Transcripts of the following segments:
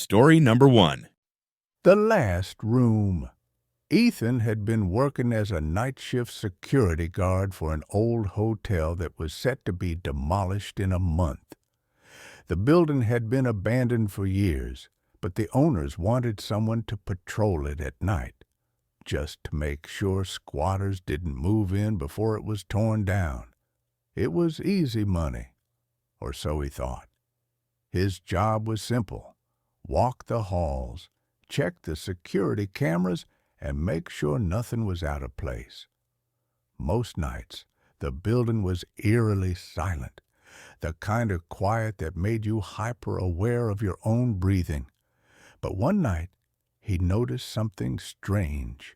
Story number 1. The last room. Ethan had been working as a night shift security guard for an old hotel that was set to be demolished in a month. The building had been abandoned for years, but the owners wanted someone to patrol it at night, just to make sure squatters didn't move in before it was torn down. It was easy money, or so he thought. His job was simple: walk the halls, check the security cameras, and make sure nothing was out of place. Most nights, the building was eerily silent, the kind of quiet that made you hyper-aware of your own breathing. But one night, he noticed something strange.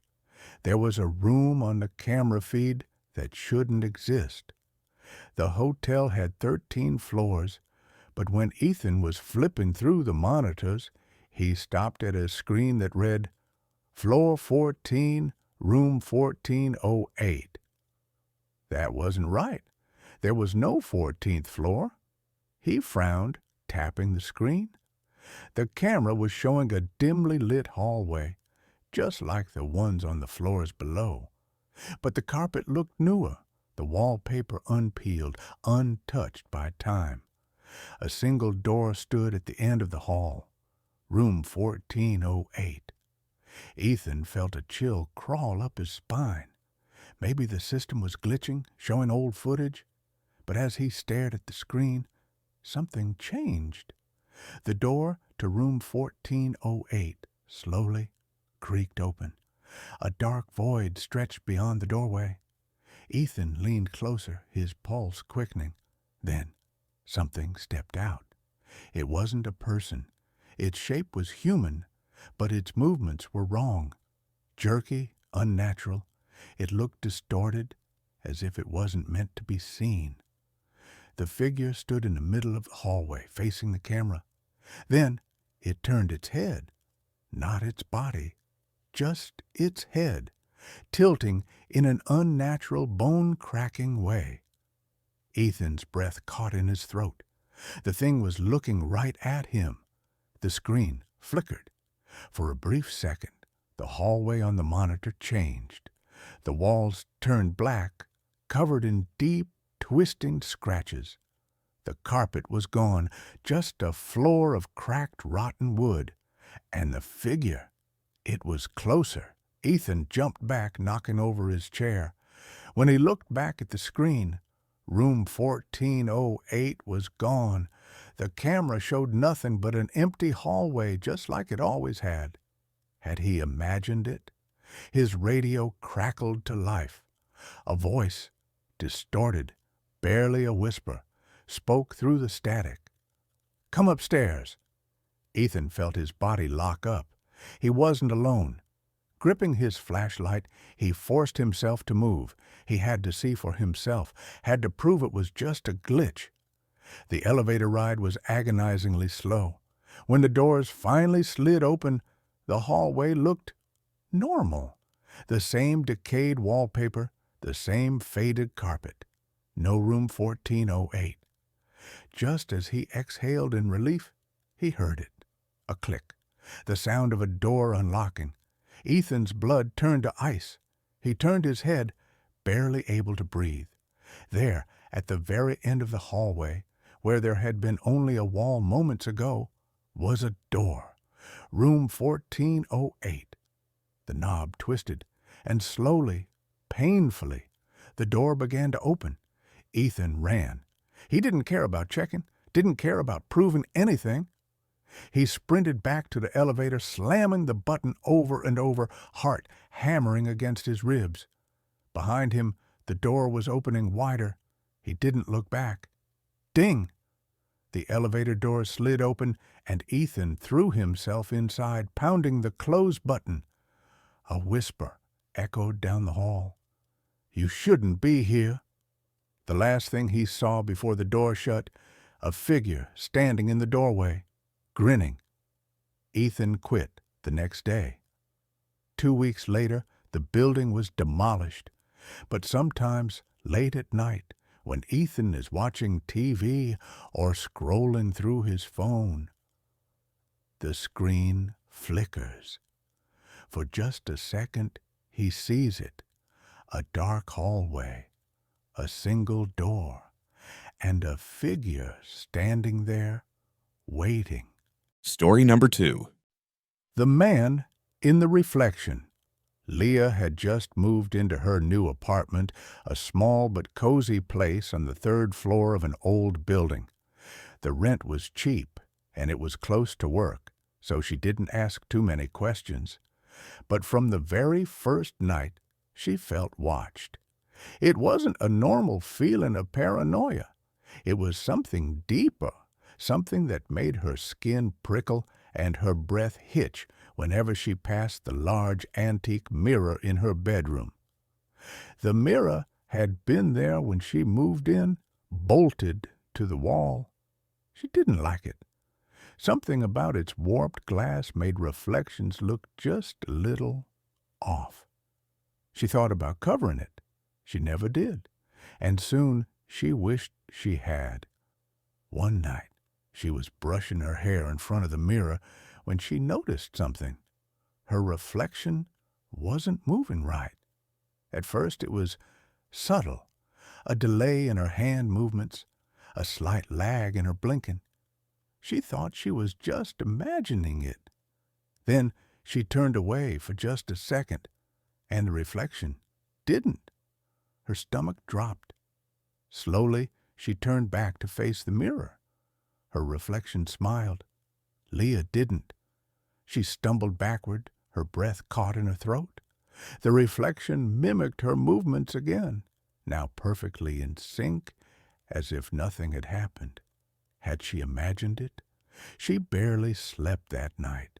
There was a room on the camera feed that shouldn't exist. The hotel had 13 floors, but when Ethan was flipping through the monitors, he stopped at a screen that read, Floor 14, Room 1408. That wasn't right. There was no 14th floor. He frowned, tapping the screen. The camera was showing a dimly lit hallway, just like the ones on the floors below. But the carpet looked newer, the wallpaper unpeeled, untouched by time. A single door stood at the end of the hall, Room 1408. Ethan felt a chill crawl up his spine. Maybe the system was glitching, showing old footage. But as he stared at the screen, something changed. The door to room 1408 slowly creaked open. A dark void stretched beyond the doorway. Ethan leaned closer, his pulse quickening. Then something stepped out. It wasn't a person. Its shape was human, but its movements were wrong. Jerky, unnatural. It looked distorted, as if it wasn't meant to be seen. The figure stood in the middle of the hallway, facing the camera. Then it turned its head. Not its body, just its head, tilting in an unnatural, bone-cracking way. Ethan's breath caught in his throat. The thing was looking right at him. The screen flickered. For a brief second, the hallway on the monitor changed. The walls turned black, covered in deep, twisting scratches. The carpet was gone, just a floor of cracked, rotten wood. And the figure, it was closer. Ethan jumped back, knocking over his chair. When he looked back at the screen, room 1408 was gone. The camera showed nothing but an empty hallway, just like it always had. Had he imagined it? His radio crackled to life. A voice, distorted, barely a whisper, spoke through the static. "Come upstairs." Ethan felt his body lock up. He wasn't alone. Gripping his flashlight, he forced himself to move. He had to see for himself, had to prove it was just a glitch. The elevator ride was agonizingly slow. When the doors finally slid open, the hallway looked normal. The same decayed wallpaper, the same faded carpet. No room 1408. Just as he exhaled in relief, he heard it. A click. The sound of a door unlocking. Ethan's blood turned to ice. He turned his head, barely able to breathe. There, at the very end of the hallway, where there had been only a wall moments ago, was a door. Room 1408. The knob twisted, and slowly, painfully, the door began to open. Ethan ran. He didn't care about checking, didn't care about proving anything. He sprinted back to the elevator, slamming the button over and over, heart hammering against his ribs. Behind him, the door was opening wider. He didn't look back. Ding! The elevator door slid open, and Ethan threw himself inside, pounding the close button. A whisper echoed down the hall. "You shouldn't be here." The last thing he saw before the door shut, a figure standing in the doorway, grinning. Ethan quit the next day. 2 weeks later, the building was demolished. But sometimes, late at night, when Ethan is watching TV or scrolling through his phone, The screen flickers. For just a second, he sees it. A dark hallway, a single door, and a figure standing there, waiting. Story number 2. The man in the reflection. Leah had just moved into her new apartment, a small but cozy place on the 3rd floor of an old building. The rent was cheap, and it was close to work, so she didn't ask too many questions. But from the very first night, she felt watched. It wasn't a normal feeling of paranoia. It was something deeper, something that made her skin prickle and her breath hitch whenever she passed the large antique mirror in her bedroom. The mirror had been there when she moved in, bolted to the wall. She didn't like it. Something about its warped glass made reflections look just a little off. She thought about covering it. She never did, and soon she wished she had. One night, she was brushing her hair in front of the mirror when she noticed something. Her reflection wasn't moving right. At first it was subtle, a delay in her hand movements, a slight lag in her blinking. She thought she was just imagining it. Then she turned away for just a second, and the reflection didn't. Her stomach dropped. Slowly, she turned back to face the mirror. Her reflection smiled. Leah didn't. She stumbled backward, her breath caught in her throat. The reflection mimicked her movements again, now perfectly in sync, as if nothing had happened. Had she imagined it? She barely slept that night.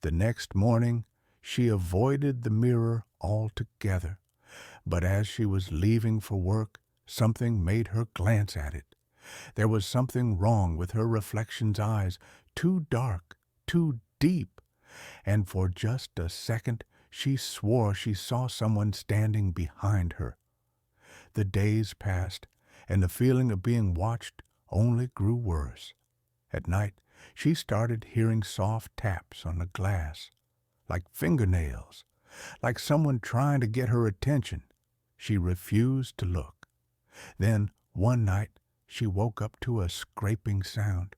The next morning, she avoided the mirror altogether, but as she was leaving for work, something made her glance at it. There was something wrong with her reflection's eyes, too dark, too deep, and for just a second she swore she saw someone standing behind her. The days passed, and the feeling of being watched only grew worse. At night, she started hearing soft taps on the glass, like fingernails, like someone trying to get her attention. She refused to look. Then, one night, she woke up to a scraping sound.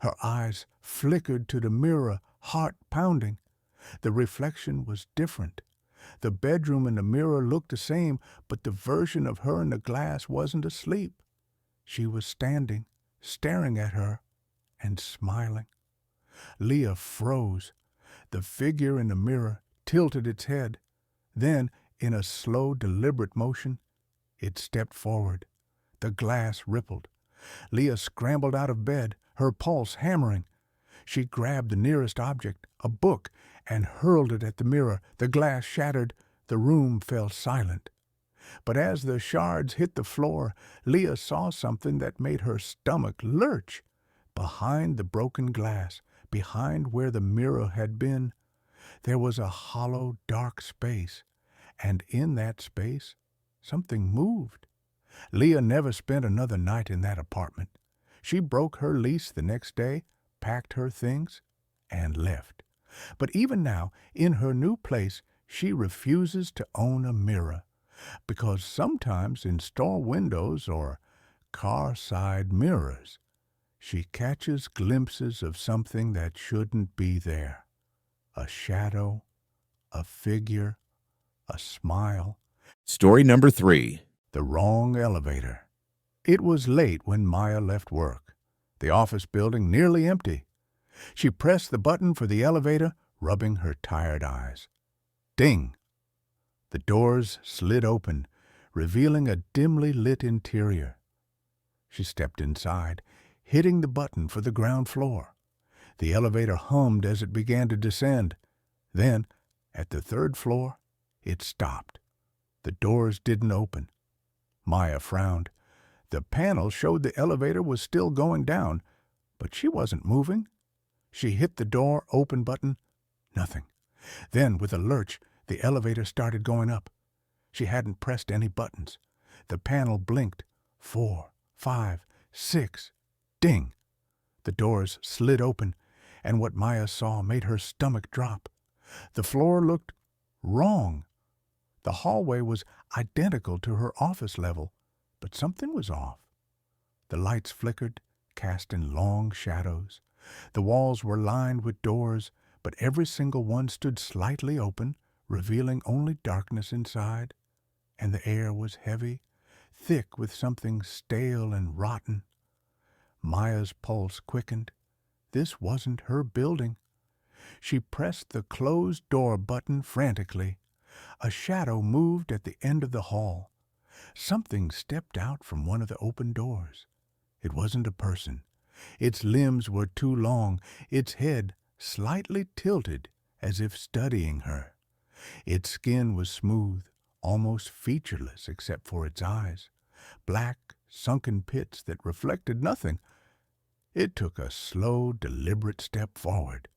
Her eyes flickered to the mirror, heart pounding. The reflection was different. The bedroom and the mirror looked the same, but the version of her in the glass wasn't asleep. She was standing, staring at her, and smiling. Leah froze. The figure in the mirror tilted its head. Then, in a slow, deliberate motion, it stepped forward. The glass rippled. Leah scrambled out of bed, her pulse hammering. She grabbed the nearest object, a book, and hurled it at the mirror. The glass shattered. The room fell silent. But as the shards hit the floor, Leah saw something that made her stomach lurch. Behind the broken glass, behind where the mirror had been, there was a hollow, dark space, and in that space, something moved. Leah never spent another night in that apartment. She broke her lease the next day, packed her things, and left. But even now, in her new place, she refuses to own a mirror, because sometimes in store windows or car side mirrors, she catches glimpses of something that shouldn't be there. A shadow, a figure, a smile. Story number 3. The wrong elevator. It was late when Maya left work, the office building nearly empty. She pressed the button for the elevator, rubbing her tired eyes. Ding! The doors slid open, revealing a dimly lit interior. She stepped inside, hitting the button for the ground floor. The elevator hummed as it began to descend. Then, at the 3rd floor, it stopped. The doors didn't open. Maya frowned. The panel showed the elevator was still going down, but she wasn't moving. She hit the door open button. Nothing. Then, with a lurch, the elevator started going up. She hadn't pressed any buttons. The panel blinked. 4, 5, 6. Ding! The doors slid open, and what Maya saw made her stomach drop. The floor looked wrong. The hallway was identical to her office level, but something was off. The lights flickered, casting long shadows. The walls were lined with doors, but every single one stood slightly open, revealing only darkness inside. And the air was heavy, thick with something stale and rotten. Maya's pulse quickened. This wasn't her building. She pressed the closed door button frantically. A shadow moved at the end of the hall. Something stepped out from one of the open doors. It wasn't a person. Its limbs were too long, its head slightly tilted as if studying her. Its skin was smooth, almost featureless except for its eyes, black, sunken pits that reflected nothing. It took a slow, deliberate step forward.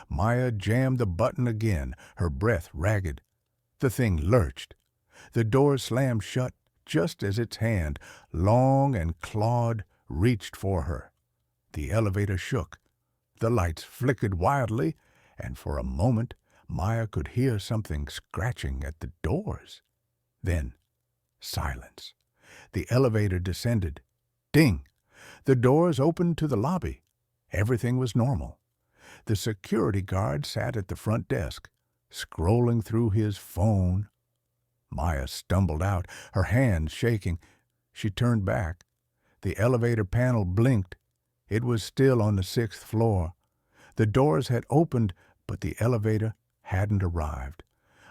Maya jammed the button again, her breath ragged. The thing lurched. The door slammed shut just as its hand, long and clawed, reached for her. The elevator shook. The lights flickered wildly, and for a moment Maya could hear something scratching at the doors. Then, silence. The elevator descended. Ding! The doors opened to the lobby. Everything was normal. The security guard sat at the front desk, scrolling through his phone. Maya stumbled out, her hands shaking. She turned back. The elevator panel blinked. It was still on the 6th floor. The doors had opened, but the elevator hadn't arrived.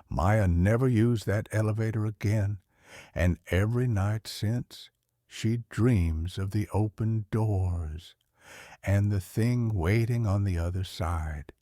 Maya never used that elevator again, and every night since, she dreams of the open doors and the thing waiting on the other side.